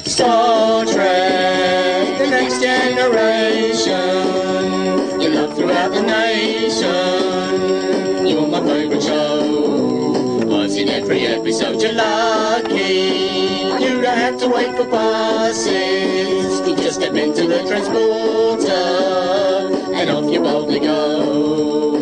Star Trek, the next generation. Your love throughout the nation. You're my favourite show. I've seen every episode, you're lucky. You don't have to wait for buses. You just step into the transporter and off you boldly go.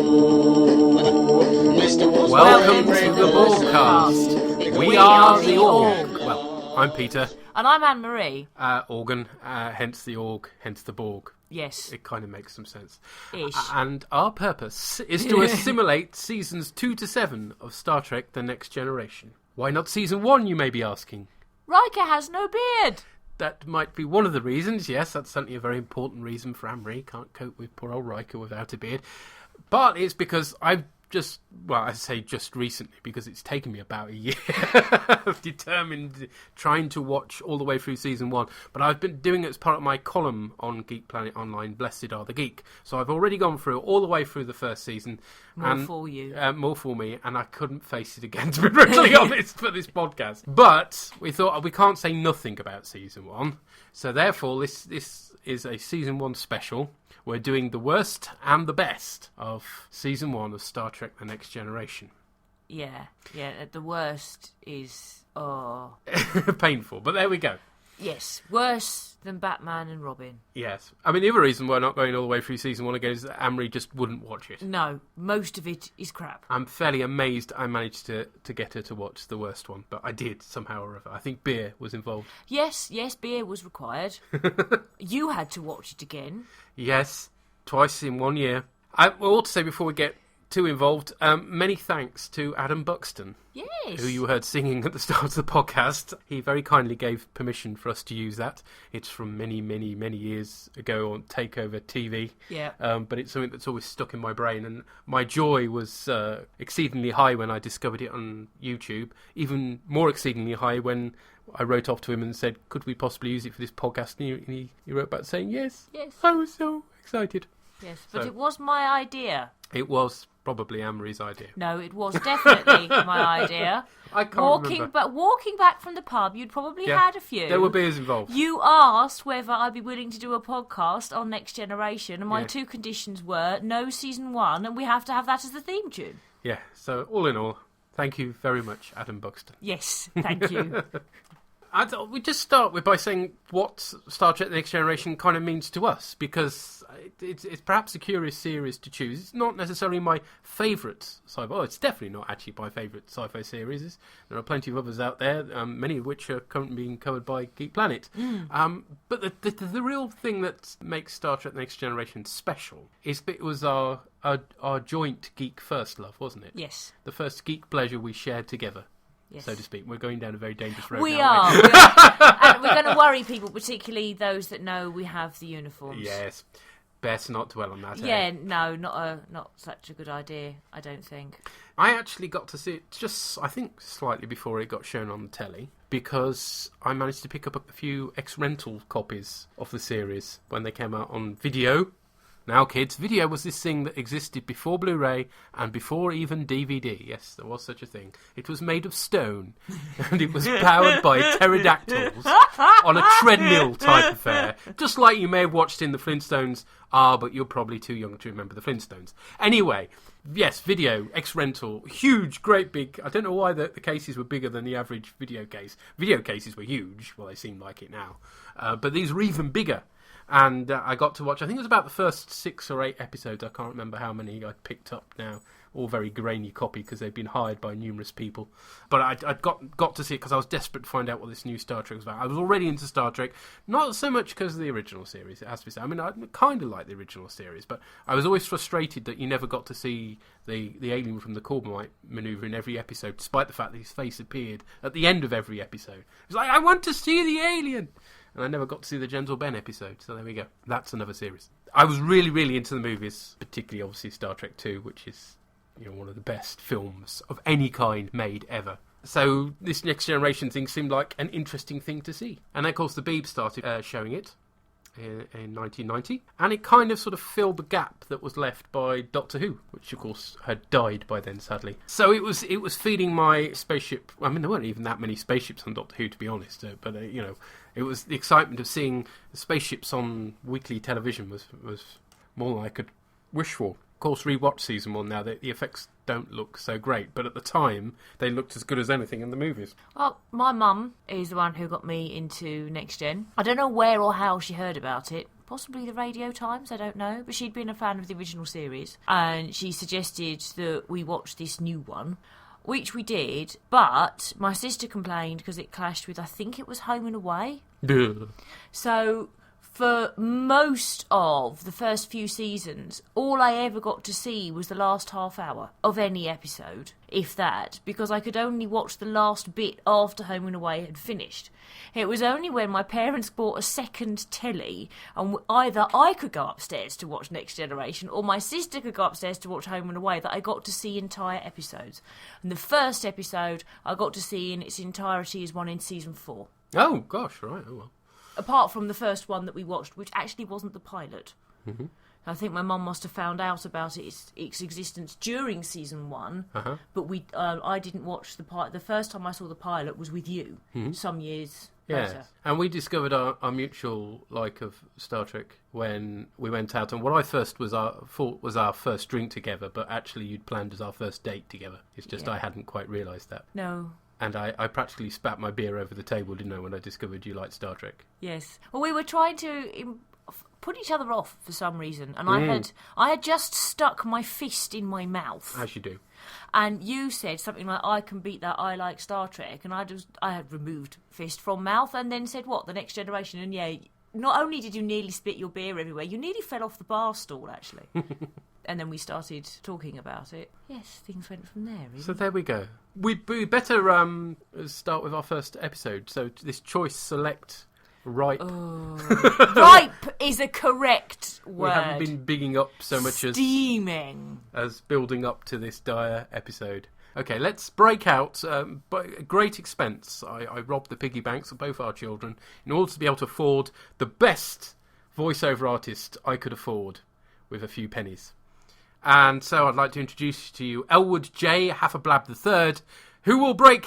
Mr. Wars, welcome to the bOrgcast. We are the Org. Well, I'm Peter. And I'm Anne-Marie. Organ, hence the Org, hence the Borg. Yes. It kind of makes some sense. Ish. And our purpose is to assimilate seasons 2 to 7 of Star Trek The Next Generation. Why not season 1, you may be asking? Riker has no beard. That might be one of the reasons, yes, that's certainly a very important reason for Anne-Marie. Can't cope with poor old Riker without a beard. But it's because I've just, well, I say just recently, because it's taken me about a year of determined trying to watch all the way through season 1. But I've been doing it as part of my column on Geek Planet Online, Blessed Are the Geek. So I've already gone through all the way through the first season. More for you. More for me, and I couldn't face it again, to be brutally honest, for this podcast. But we thought we can't say nothing about season 1. So therefore, this is a season 1 special. We're doing the worst and the best of season 1 of Star Trek The Next Generation. Yeah, the worst is, painful, but there we go. Yes, worse than Batman and Robin. Yes. I mean, the other reason we're not going all the way through season 1 again is that Anne-Marie just wouldn't watch it. No, most of it is crap. I'm fairly amazed I managed to get her to watch the worst one, but I did somehow or other. I think beer was involved. Yes, beer was required. You had to watch it again. Yes, twice in 1 year. I ought to say before we get too involved, many thanks to Adam Buxton. Yes. Who you heard singing at the start of the podcast. He very kindly gave permission for us to use that. It's from many, many, many years ago on Takeover TV. Yeah. But it's something that's always stuck in my brain. And my joy was exceedingly high when I discovered it on YouTube. Even more exceedingly high when I wrote off to him and said, could we possibly use it for this podcast? And he wrote back saying, yes. Yes. I was so excited. Yes, but it was my idea. It was probably Anne-Marie's idea. No, it was definitely my idea. I can't remember. But walking back from the pub, you'd probably had a few. There were beers involved. You asked whether I'd be willing to do a podcast on Next Generation, and my two conditions were no season 1, and we have to have that as the theme tune. Yeah, so all in all, thank you very much, Adam Buxton. Yes, thank you. I thought we'd just start by saying what Star Trek The Next Generation kind of means to us, because it's perhaps a curious series to choose. It's not necessarily my favourite sci-fi. Oh, it's definitely not actually my favourite sci-fi series. There are plenty of others out there, many of which are currently being covered by Geek Planet. But the real thing that makes Star Trek The Next Generation special is that it was our joint geek first love, wasn't it? Yes. The first geek pleasure we shared together. Yes. So to speak. We're going down a very dangerous road We now, are. aren't we? And we're going to worry people, particularly those that know we have the uniforms. Yes. Best not dwell on that. Yeah, no, not such a good idea, I don't think. I actually got to see it just, I think, slightly before it got shown on the telly, because I managed to pick up a few ex-rental copies of the series when they came out on video. Now, kids, video was this thing that existed before Blu-ray and before even DVD. Yes, there was such a thing. It was made of stone, and it was powered by pterodactyls on a treadmill type affair, just like you may have watched in the Flintstones. But you're probably too young to remember the Flintstones. Anyway, yes, video, ex-rental, huge, great big... I don't know why the cases were bigger than the average video case. Video cases were huge. Well, they seem like it now. But these were even bigger. And I got to watch, I think it was about the first 6 or 8 episodes. I can't remember how many I picked up now. All very grainy copy because they've been hired by numerous people. But I got to see it because I was desperate to find out what this new Star Trek was about. I was already into Star Trek, not so much because of the original series, it has to be said. I mean, I kind of like the original series, but I was always frustrated that you never got to see the alien from the Corbomite maneuver in every episode, despite the fact that his face appeared at the end of every episode. It was like, I want to see the alien! And I never got to see the Gentle Ben episode, so there we go. That's another series. I was really, really into the movies, particularly, obviously, Star Trek 2, which is, one of the best films of any kind made ever. So this Next Generation thing seemed like an interesting thing to see. And then, of course, the Beeb started showing it. in 1990, and it kind of sort of filled the gap that was left by Doctor Who, which of course had died by then, sadly. So it was feeding my spaceship. I mean, there weren't even that many spaceships on Doctor Who, to be honest, but it was the excitement of seeing spaceships on weekly television was more than I could wish for. Of course, rewatch season 1 now, the effects don't look so great, but at the time they looked as good as anything in the movies. Well, my mum is the one who got me into Next Gen. I don't know where or how she heard about it. Possibly the Radio Times, I don't know. But she'd been a fan of the original series, and she suggested that we watch this new one, which we did. But my sister complained because it clashed with, I think it was Home and Away. So for most of the first few seasons, all I ever got to see was the last half hour of any episode, if that, because I could only watch the last bit after Home and Away had finished. It was only when my parents bought a second telly, and either I could go upstairs to watch Next Generation, or my sister could go upstairs to watch Home and Away, that I got to see entire episodes. And the first episode I got to see in its entirety is one in season 4. Oh, gosh, right, oh well. Apart from the first one that we watched, which actually wasn't the pilot. Mm-hmm. I think my mum must have found out about its existence during season 1, but I didn't watch the pilot. The first time I saw the pilot was with you, some years later. And we discovered our mutual like of Star Trek when we went out, and what I first thought was our first drink together, but actually you'd planned as our first date together. It's just I hadn't quite realised that. No. And I practically spat my beer over the table, didn't I, when I discovered you liked Star Trek? Yes. Well, we were trying to put each other off for some reason, and I had just stuck my fist in my mouth. As you do. And you said something like, I can beat that, I like Star Trek, and I had removed fist from mouth, and then said, what, The Next Generation? And not only did you nearly spit your beer everywhere, you nearly fell off the bar stool, actually. And then we started talking about it. Yes, things went from there, really. So there we go. We better start with our first episode. So this choice select ripe. Oh. Ripe is a correct word. We haven't been bigging up so much Steaming. as building up to this dire episode. Okay, let's break out. But great expense. I robbed the piggy banks of both our children in order to be able to afford the best voiceover artist I could afford with a few pennies. And so I'd like to introduce to you Elwood J. Hafferblab III, who will break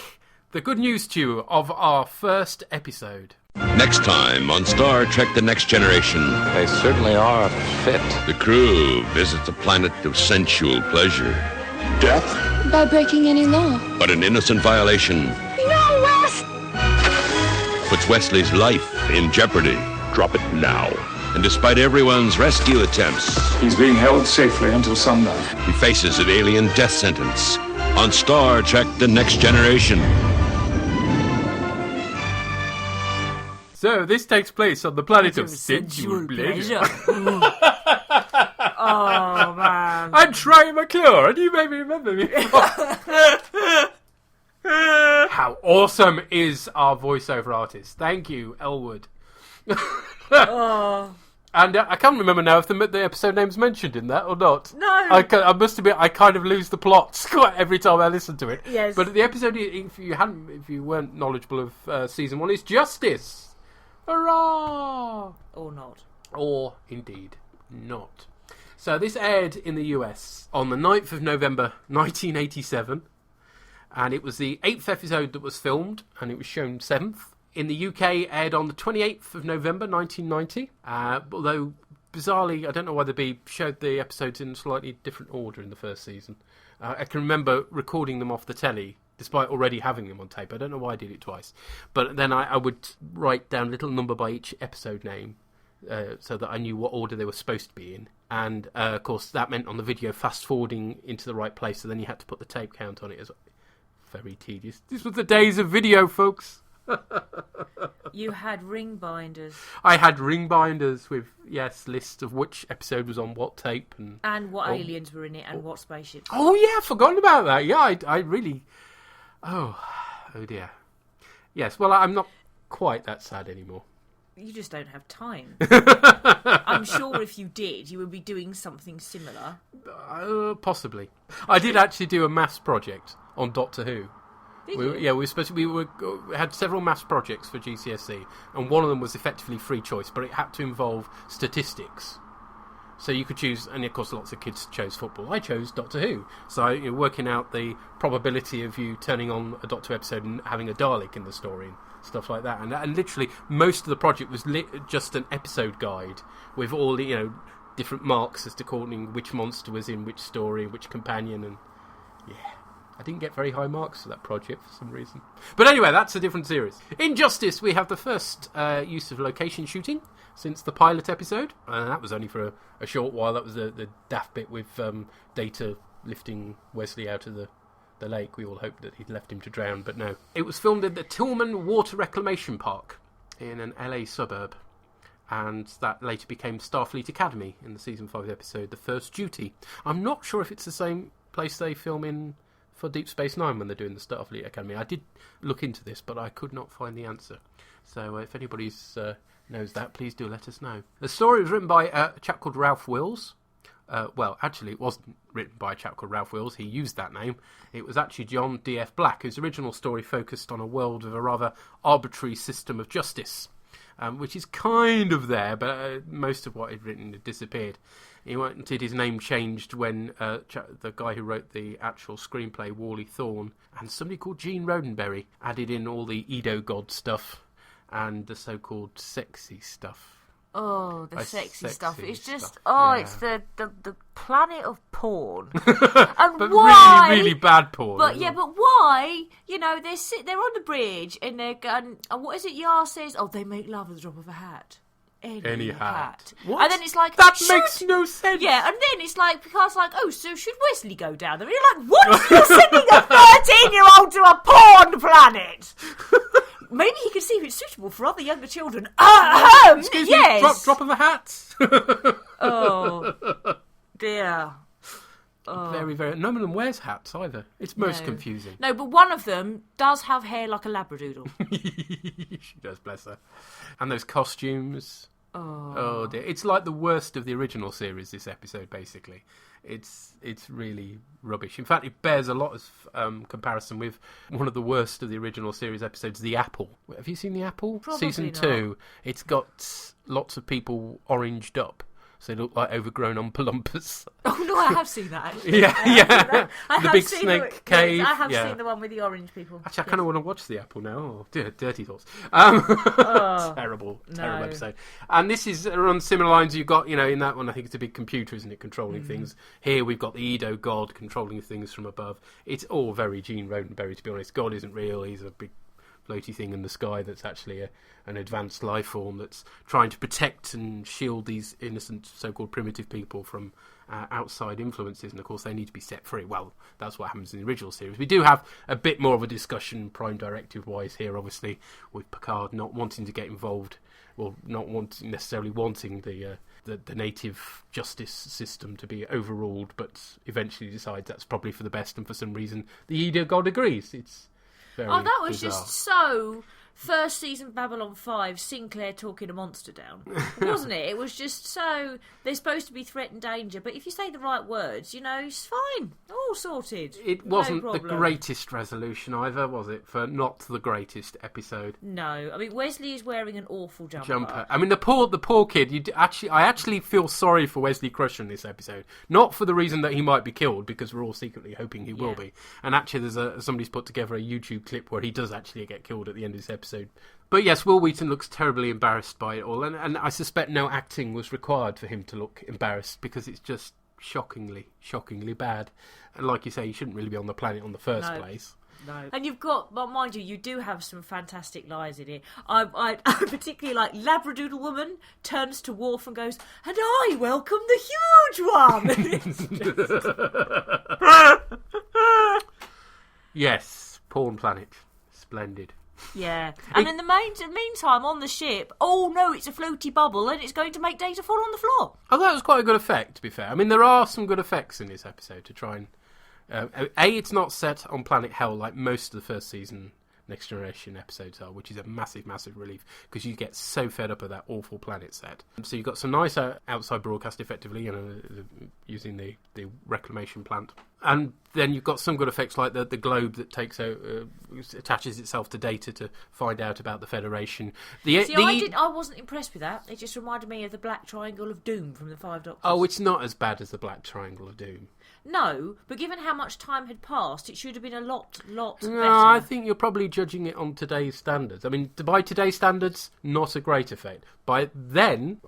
the good news to you of our first episode. Next time on Star Trek The Next Generation. They certainly are a fit. The crew visits a planet of sensual pleasure. Death? By breaking any law. But an innocent violation. No, Wes! Puts Wesley's life in jeopardy. Drop it now. And despite everyone's rescue attempts, he's being held safely until sundown. He faces an alien death sentence on Star Trek The Next Generation. So this takes place on the planet of sensual pleasure. Oh, man. I'm Troy McClure, and you made me remember me. How awesome is our voiceover artist? Thank you, Elwood. Oh. And I can't remember now if the episode name's mentioned in that or not. No. I must admit, I kind of lose the plots quite every time I listen to it. Yes. But the episode, if you weren't knowledgeable of season 1, is Justice. Hurrah! Or not. Or indeed not. So this aired in the US on the 9th of November 1987, and it was the 8th episode that was filmed, and it was shown 7th. In the UK, aired on the 28th of November 1990, although bizarrely, I don't know why they showed the episodes in slightly different order in the first season. I can remember recording them off the telly, despite already having them on tape. I don't know why I did it twice. But then I would write down a little number by each episode name, so that I knew what order they were supposed to be in. And, of course, that meant on the video fast-forwarding into the right place, so then you had to put the tape count on it as well. Very tedious. This was the days of video, folks. You had ring binders. I had ring binders with, lists of which episode was on what tape. And what aliens were in it and what spaceships. Oh, yeah, I've forgotten about that. Yeah, I really... Oh dear. Yes, well, I'm not quite that sad anymore. You just don't have time. I'm sure if you did, you would be doing something similar. Possibly. I did actually do a maths project on Doctor Who. Did you? We had several maths projects for GCSE, and one of them was effectively free choice, but it had to involve statistics. So you could choose, and of course lots of kids chose football. I chose Doctor Who. So you're working out the probability of you turning on a Doctor Who episode and having a Dalek in the story and stuff like that. And literally most of the project was just an episode guide with all the, different marks as to calling which monster was in which story, which companion, and yeah. I didn't get very high marks for that project for some reason. But anyway, that's a different series. In Justice, we have the first use of location shooting since the pilot episode. And that was only for a short while. That was the daft bit with Data lifting Wesley out of the lake. We all hoped that he'd left him to drown, but no. It was filmed at the Tillman Water Reclamation Park in an LA suburb. And that later became Starfleet Academy in the Season 5 episode, The First Duty. I'm not sure if it's the same place they film in for Deep Space Nine when they're doing the Starfleet Academy. I did look into this, but I could not find the answer. So if anybody knows that, please do let us know. The story was written by a chap called Ralph Wills. Well, actually, it wasn't written by a chap called Ralph Wills. He used that name. It was actually John D.F. Black, whose original story focused on a world with a rather arbitrary system of justice, which is kind of there, but most of what he'd written had disappeared. He wanted his name changed when the guy who wrote the actual screenplay, Wally Thorne, and somebody called Gene Roddenberry added in all the Edo God stuff and the so-called sexy stuff. Oh, the sexy stuff. It's just, it's the planet of porn. And but why? Really, really bad porn. But why? They're on the bridge and they're going, and what is it Yar says? Oh, they make love at the drop of a hat. Any hat. What? And then it's like, that makes no sense. Yeah, and then it's like, Picard's like, oh, so should Wesley go down there? And you're like, what? You're sending a 13-year-old to a porn planet? Maybe he can see if it's suitable for other younger children. Excuse yes. me, drop of a hat. Oh, dear. Oh. Very, very... None of them wears hats either. It's most confusing. No, but one of them does have hair like a Labradoodle. She does, bless her. And those costumes. Oh dear. It's like the worst of the original series, this episode, basically. It's really rubbish. In fact, it bears a lot of comparison with one of the worst of the original series episodes, The Apple. Have you seen The Apple? Probably Season not. 2. It's got lots of people oranged up. So they look like overgrown Oompa Loompas. Oh no, I have seen that. Actually. Yeah. I The have big seen snake cave. I have yeah. seen the one with the orange people. Actually, I kind of want to watch The Apple now. Oh, dear, dirty thoughts. Terrible episode. And this is on similar lines. You've got, in that one, I think it's a big computer, isn't it, controlling things. Here we've got the Edo God controlling things from above. It's all very Gene Roddenberry, to be honest. God isn't real. He's a big floaty thing in the sky that's actually an advanced life form that's trying to protect and shield these innocent so-called primitive people from outside influences, and of course they need to be set free. Well, that's what happens in the original series. We do have a bit more of a discussion Prime Directive wise here, obviously, with Picard not wanting to get involved, well, not necessarily wanting the native justice system to be overruled, but eventually decides that's probably for the best, and for some reason the Edo God agrees. It's very that was bizarre. just so first season Babylon 5, Sinclair talking a monster down, wasn't it? It was just so they're supposed to be threat and danger, but if you say the right words, it's fine, all sorted. It wasn't the greatest resolution either, was it? For not the greatest episode. No, I mean Wesley is wearing an awful jumper. I mean the poor kid. I actually feel sorry for Wesley Crusher in this episode, not for the reason that he might be killed, because we're all secretly hoping he will be. And actually, somebody's put together a YouTube clip where he does actually get killed at the end of this episode. But yes, Will Wheaton looks terribly embarrassed by it all, and I suspect no acting was required for him to look embarrassed, because it's just shockingly bad. And like you say, he shouldn't really be on the planet in the first place. No. And you've got, but mind you do have some fantastic lines in it. I particularly like Labradoodle woman turns to Worf and goes, "And I welcome the huge one." Yes, Porn Planet, splendid. Yeah, and in the meantime, on the ship, oh no, it's a floaty bubble and it's going to make Data fall on the floor. Oh, that was quite a good effect, to be fair. I mean, there are some good effects in this episode to try and... it's not set on planet Hell like most of the first season Next Generation episodes are, which is a massive, massive relief because you get so fed up of that awful planet set. So you've got some nice outside broadcast, effectively, using the reclamation plant. And then you've got some good effects like the globe that attaches itself to data to find out about the Federation. I wasn't impressed with that. It just reminded me of the Black Triangle of Doom from the Five Doctors. Oh, it's not as bad as the Black Triangle of Doom. No, but given how much time had passed, it should have been a lot better. No, I think you're probably judging it on today's standards. I mean, by today's standards, not a great effect. By then,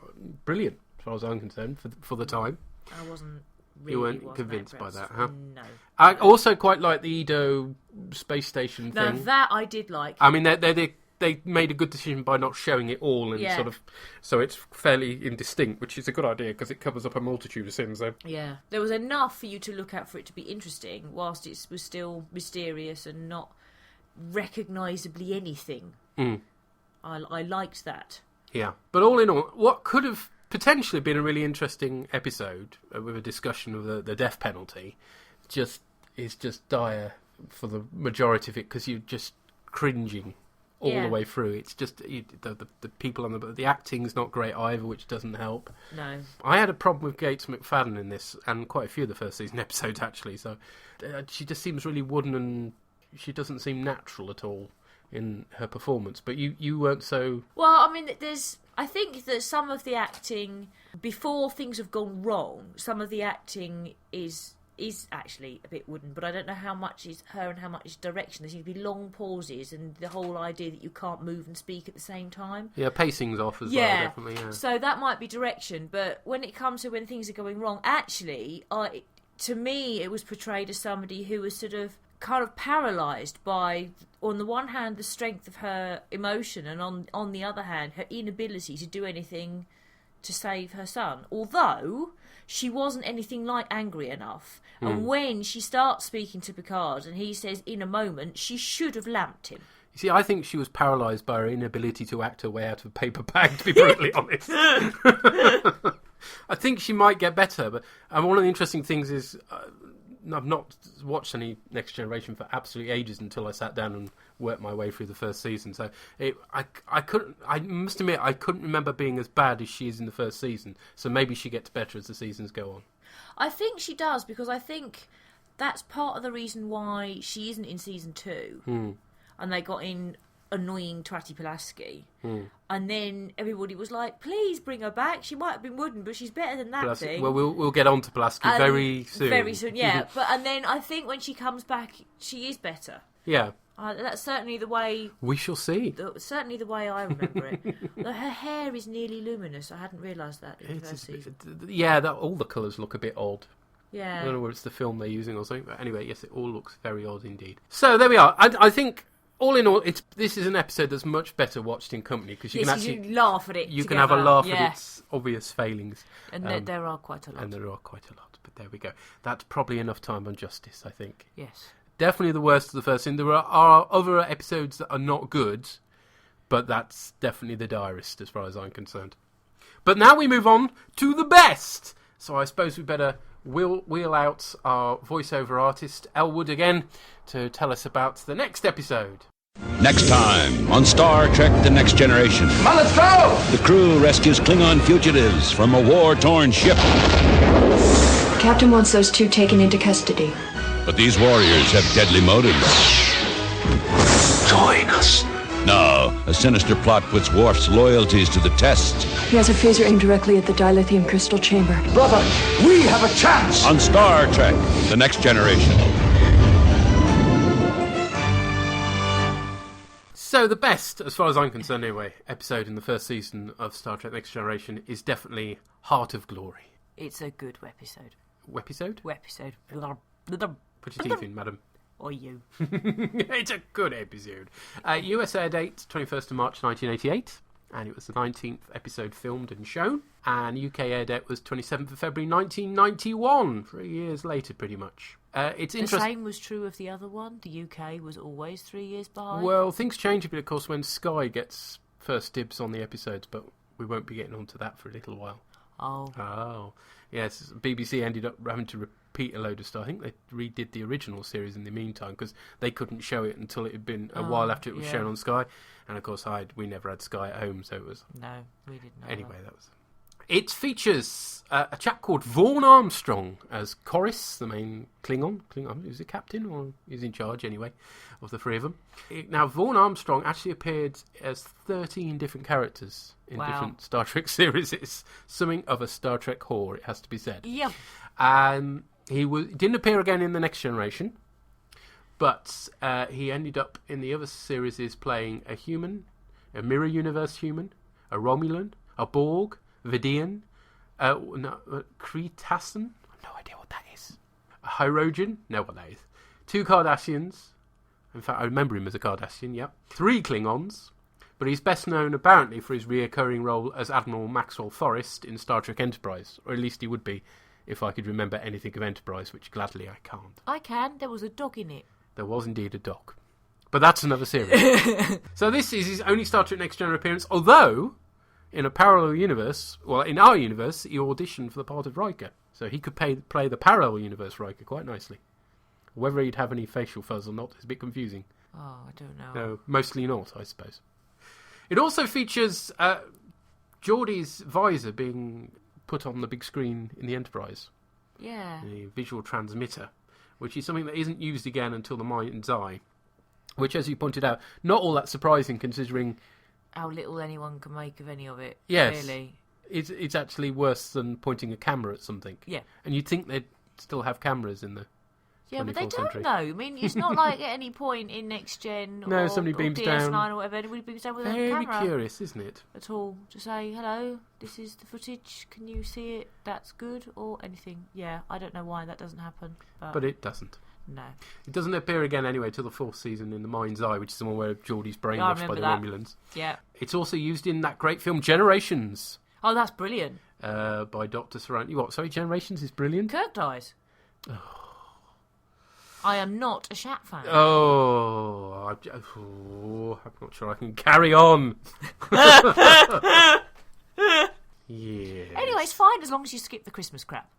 brilliant, as far as I'm concerned, for the time. I wasn't. You weren't convinced by that, huh? No. I also quite like the Edo space station thing. No, that I did like. I mean, they made a good decision by not showing it all and sort of, so it's fairly indistinct, which is a good idea because it covers up a multitude of sins. So. Yeah, there was enough for you to look at for it to be interesting, whilst it was still mysterious and not recognisably anything. Mm. I liked that. Yeah, but all in all, what could have potentially been a really interesting episode with a discussion of the death penalty is just dire for the majority of it because you're just cringing all the way through. It's just the people on the acting's not great either, which doesn't help. No, I had a problem with Gates McFadden in this, and quite a few of the first season episodes actually. So she just seems really wooden, and she doesn't seem natural at all in her performance. But you weren't so. Well, I mean, I think that some of the acting before things have gone wrong, some of the acting is actually a bit wooden, but I don't know how much is her and how much is direction. There seem to be long pauses and the whole idea that you can't move and speak at the same time. Yeah, pacing's off as well, definitely. Yeah. So that might be direction, but when it comes to when things are going wrong, actually, to me, it was portrayed as somebody who was sort of kind of paralysed by, on the one hand, the strength of her emotion, and on the other hand, her inability to do anything to save her son. Although she wasn't anything like angry enough. And when she starts speaking to Picard and he says, in a moment, she should have lamped him. You see, I think she was paralysed by her inability to act her way out of a paper bag, to be brutally honest. I think she might get better, but one of the interesting things is I've not watched any Next Generation for absolutely ages until I sat down and worked my way through the first season. So I must admit, I couldn't remember being as bad as she is in the first season. So maybe she gets better as the seasons go on. I think she does, because I think that's part of the reason why she isn't in season 2. And they got in annoying Twatty Pulaski. And then everybody was like, please bring her back. She might have been wooden, but she's better than that Pulaski, thing. well, we'll get on to Pulaski very soon. Very soon, yeah. And then I think when she comes back, she is better. Yeah. That's certainly the way... We shall see. Certainly the way I remember it. Her hair is nearly luminous. I hadn't realised that in the first season. Yeah, all the colours look a bit odd. Yeah. I don't know whether it's the film they're using or something, but anyway, yes, it all looks very odd indeed. So there we are. I think, all in all, this is an episode that's much better watched in company, because you can actually laugh at it. You together. can have a laugh at its obvious failings. And there are quite a lot. And there are quite a lot, but there we go. That's probably enough time on Justice, I think. Yes. Definitely the worst of the first scene. There are other episodes that are not good, but that's definitely the direst as far as I'm concerned. But now we move on to the best. So I suppose we better wheel out our voiceover artist, Elwood, again, to tell us about the next episode. Next time on Star Trek The Next Generation. Come on, let's go! The crew rescues Klingon fugitives from a war-torn ship. Captain wants those two taken into custody. But these warriors have deadly motives. Join us. Now, a sinister plot puts Worf's loyalties to the test. He has a phaser aimed directly at the dilithium crystal chamber. Brother, we have a chance! On Star Trek The Next Generation. So the best, as far as I'm concerned anyway, episode in the first season of Star Trek Next Generation is definitely Heart of Glory. It's a good episode. Episode? Episode. Put your teeth in, madam. Or you. It's a good episode. US air date, 21st of March 1988. And it was the 19th episode filmed and shown. And UK air date was 27th of February 1991. 3 years later, pretty much. It's The same was true of the other one. The UK was always 3 years behind. Well, things change a bit, of course, when Sky gets first dibs on the episodes, but we won't be getting onto that for a little while. Oh. Yes, BBC ended up having to repeat a load of stuff. I think they redid the original series in the meantime because they couldn't show it until it had been a while after it was shown on Sky. And of course, we never had Sky at home, so it was... No, we didn't know Anyway, that. that was... It features a chap called Vaughn Armstrong as Corus, the main Klingon. Who's the captain, or he's in charge anyway, of the three of them. Now, Vaughn Armstrong actually appeared as 13 different characters in different Star Trek series. It's something of a Star Trek whore, it has to be said. Yeah. He didn't appear again in The Next Generation, but he ended up in the other series playing a human, a Mirror Universe human, a Romulan, a Borg, Vidian, Cretacean, no idea what that is. A Hyrogen, know what that is. 2 Cardassians, in fact I remember him as a Cardassian, yep. 3 Klingons, but he's best known apparently for his reoccurring role as Admiral Maxwell Forrest in Star Trek Enterprise, or at least he would be if I could remember anything of Enterprise, which gladly I can't. I can, there was a dog in it. There was indeed a dog. But that's another series. So this is his only Star Trek Next Gen appearance, although... in a parallel universe, well, in our universe, he auditioned for the part of Riker. So he could play the parallel universe Riker quite nicely. Whether he'd have any facial fuzz or not is a bit confusing. Oh, I don't know. No, mostly not, I suppose. It also features Geordie's visor being put on the big screen in the Enterprise. Yeah. The visual transmitter, which is something that isn't used again until the Mind's Eye. Which, as you pointed out, not all that surprising considering... how little anyone can make of any of it. Yes. Really. It's actually worse than pointing a camera at something. Yeah. And you'd think they'd still have cameras in the 24th but they century. don't know. I mean, it's not like at any point in Next Gen No, or, somebody beams or DS9 down. or whatever, anybody beams down with a Very camera curious, isn't it? at all to say, hello, this is the footage, can you see it? That's good, or anything. Yeah, I don't know why that doesn't happen. But it doesn't. No. It doesn't appear again anyway till the 4th season in The Mind's Eye, which is the one where Geordie's brainwashed by the Romulans. Yeah. It's also used in that great film Generations. Oh, that's brilliant. By Dr. Sarandon. What? Sorry, Generations is brilliant? Kirk dies. I am not a Shat fan. I'm not sure I can carry on. Yeah. Anyway, it's fine as long as you skip the Christmas crap.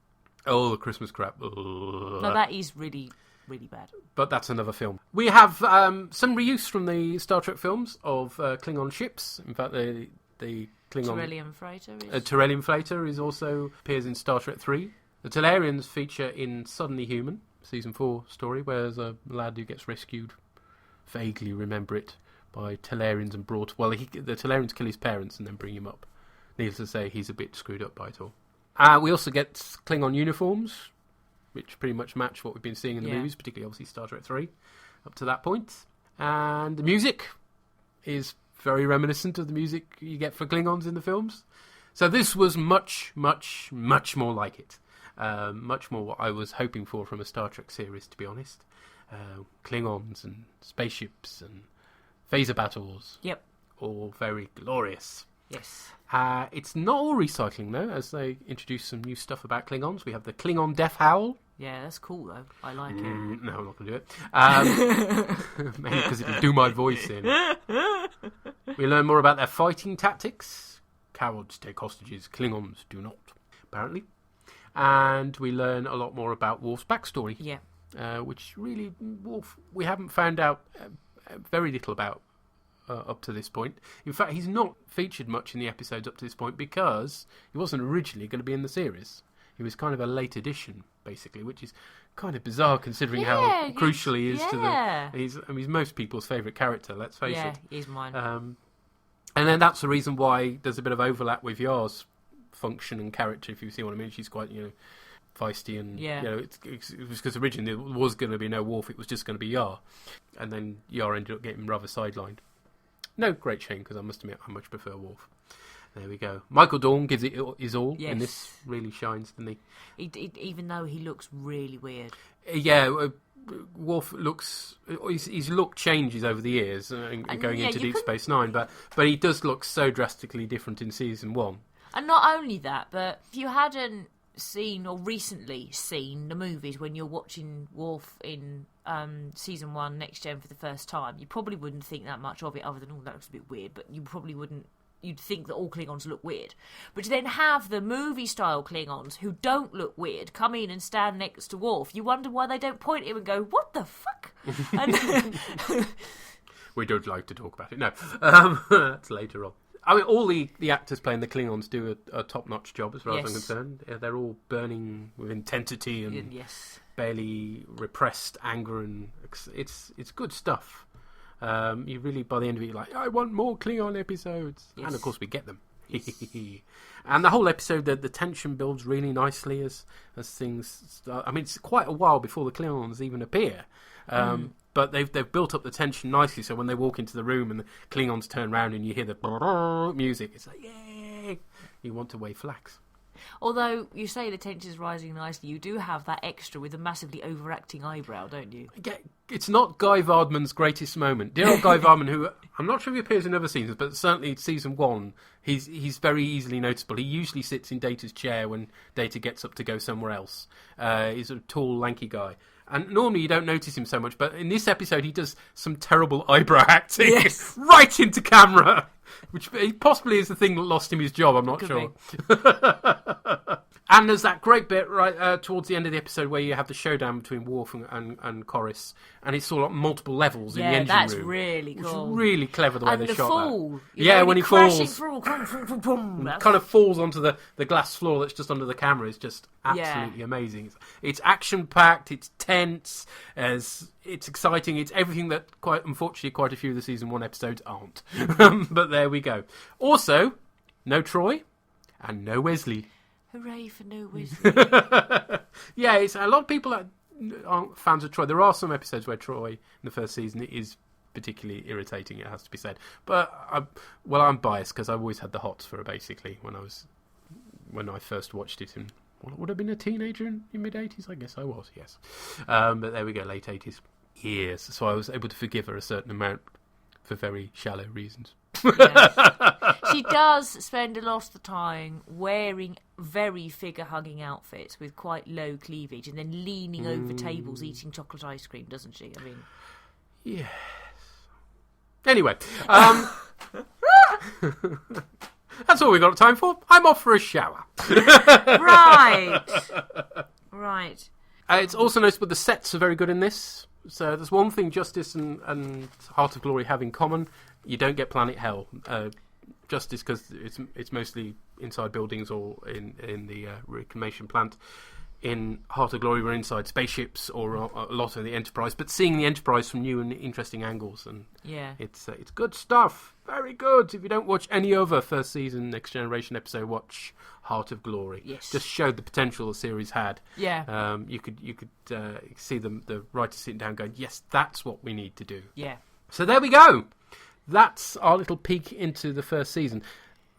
Oh, the Christmas crap. No, that is really, really bad. But that's another film. We have some reuse from the Star Trek films of Klingon ships. In fact, the Klingon... Tyrellian Freighter is... Tyrellian Freighter also appears in Star Trek 3. The Talarians feature in Suddenly Human, Season 4 story, where there's a lad who gets rescued, vaguely remember it, by Talarians and brought... Well, the Talarians kill his parents and then bring him up. Needless to say, he's a bit screwed up by it all. We also get Klingon uniforms, which pretty much match what we've been seeing in the movies, particularly obviously Star Trek 3, up to that point. And the music is very reminiscent of the music you get for Klingons in the films. So this was much, much, much more like it. Much more what I was hoping for from a Star Trek series, to be honest. Klingons and spaceships and phaser battles. Yep. All very glorious. Yes. It's not all recycling, though, as they introduce some new stuff about Klingons. We have the Klingon Death Howl. Yeah, that's cool, though. I like it. No, I'm not going to do it. Mainly because it'll do my voice in. We learn more about their fighting tactics. Cowards take hostages, Klingons do not, apparently. And we learn a lot more about Worf's backstory. Yeah. Which really, Worf, we haven't found out very little about up to this point. In fact, he's not featured much in the episodes up to this point because he wasn't originally going to be in the series. He was kind of a late addition, basically, which is kind of bizarre considering how crucial he is to the... He's most people's favourite character, let's face it. Yeah, he's mine. And then that's the reason why there's a bit of overlap with Yar's function and character, if you see what I mean. She's quite, feisty and, it was because originally there was going to be no Worf, it was just going to be Yar. And then Yar ended up getting rather sidelined. No great shame, because I must admit I much prefer Worf. There we go. Michael Dorn gives it his all, and this really shines, doesn't he? Even though he looks really weird. Yeah, Worf looks... His look changes over the years going into Deep Space Nine, but he does look so drastically different in Season 1. And not only that, but if you hadn't seen or recently seen the movies when you're watching Worf in Season 1 Next Gen for the first time, you probably wouldn't think that much of it other than, that looks a bit weird, but you probably wouldn't you'd think that all Klingons look weird. But to then have the movie-style Klingons who don't look weird come in and stand next to Worf, you wonder why they don't point at him and go, "What the fuck?" And we don't like to talk about it. No, that's later on. I mean, all the actors playing the Klingons do a top-notch job, as far as I'm concerned. They're all burning with intensity and barely repressed anger, and it's good stuff. You really, by the end of it, you're like, I want more Klingon episodes. Yes. And of course we get them. Yes. And the whole episode, the tension builds really nicely as things start. I mean, it's quite a while before the Klingons even appear. But they've built up the tension nicely, so when they walk into the room and the Klingons turn around and you hear the music, it's like, yay! You want to wave flags. Although you say the tension's rising nicely, you do have that extra with a massively overacting eyebrow, don't you? Yeah, it's not Guy Vardman's greatest moment. Dear old Guy Vardman, who I'm not sure if he appears in other seasons, but certainly season 1, he's very easily noticeable. He usually sits in Data's chair when Data gets up to go somewhere else. He's a tall, lanky guy. And normally you don't notice him so much, but in this episode he does some terrible eyebrow acting right into camera, which possibly is the thing that lost him his job, I'm not sure. And there's that great bit right towards the end of the episode where you have the showdown between Worf and Corus, and it's all at multiple levels in the engine room. Yeah, that's really cool. It's really clever the way they shot fall, that. When he falls, through, kind of falls onto the glass floor that's just under the camera. It's just absolutely amazing. It's action-packed, it's tense, it's exciting, it's everything that, unfortunately, quite a few of the season 1 episodes aren't. But there we go. Also, no Troy and no Wesley. Hooray for no Wesley. Yeah, it's a lot of people that aren't fans of Troy. There are some episodes where Troy in the first season is particularly irritating, it has to be said. But I'm biased because I always had the hots for her, basically, when I first watched it. And would I have been a teenager in mid-80s? I guess I was, yes. But there we go, late 80s. Yes, so I was able to forgive her a certain amount for very shallow reasons. Yes. She does spend a lot of the time wearing very figure-hugging outfits with quite low cleavage and then leaning over tables eating chocolate ice cream, doesn't she? I mean... Yes. Anyway, that's all we've got time for. I'm off for a shower. Right. It's also noticeable the sets are very good in this. So there's one thing Justice and Heart of Glory have in common. You don't get Planet Hell. Justice, because it's mostly inside buildings or in the reclamation plant. In Heart of Glory, we're inside spaceships or a lot of the Enterprise, but seeing the Enterprise from new and interesting angles, and it's good stuff, very good. If you don't watch any other first season Next Generation episode, watch Heart of Glory. Yes, just showed the potential the series had. Yeah, you could see the writers sitting down going, yes, that's what we need to do. Yeah. So there we go. That's our little peek into the first season.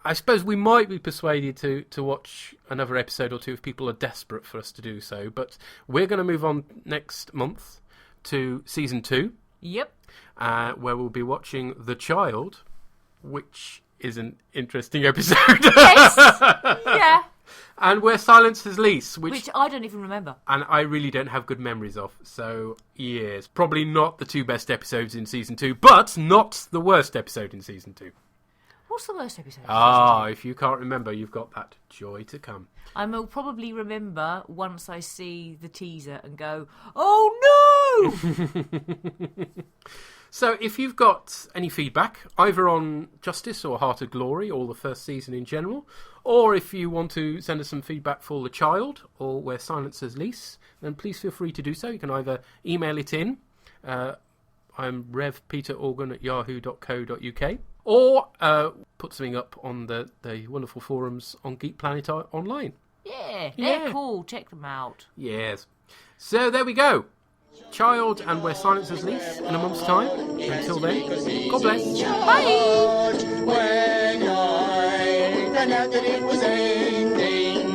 I suppose we might be persuaded to watch another episode or two if people are desperate for us to do so. But we're going to move on next month to Season 2. Yep. Where we'll be watching The Child, which is an interesting episode. Yes. Yeah. And Where Silence Is Least. Which I don't even remember. And I really don't have good memories of. So, yes, probably not the 2 best episodes in Season 2, but not the worst episode in Season 2. What's the worst episode? If you can't remember, you've got that joy to come. I will probably remember once I see the teaser and go, oh no! So if you've got any feedback, either on Justice or Heart of Glory or the first season in general, or if you want to send us some feedback for The Child or Where Silence Is Least, then please feel free to do so. You can either email it in. I'm revpeterorgan@yahoo.co.uk. Or put something up on the wonderful forums on Geek Planet Online. Yeah, they're cool. Check them out. Yes. So there we go. Child and Where Silence Is Least in a month's time. Until then, God bless. Bye. When I found out that it was ending,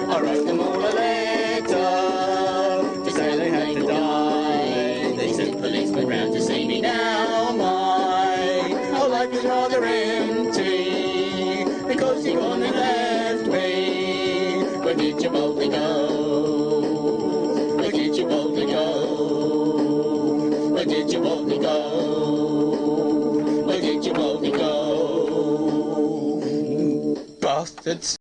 I wrote them all a letter to say they had to die. They sent policemen round to see me now. My life is rather empty because you've gone and left me. Where did you boldly go? Where did you boldly go? Where did you boldly go? Where did you boldly go? bastards.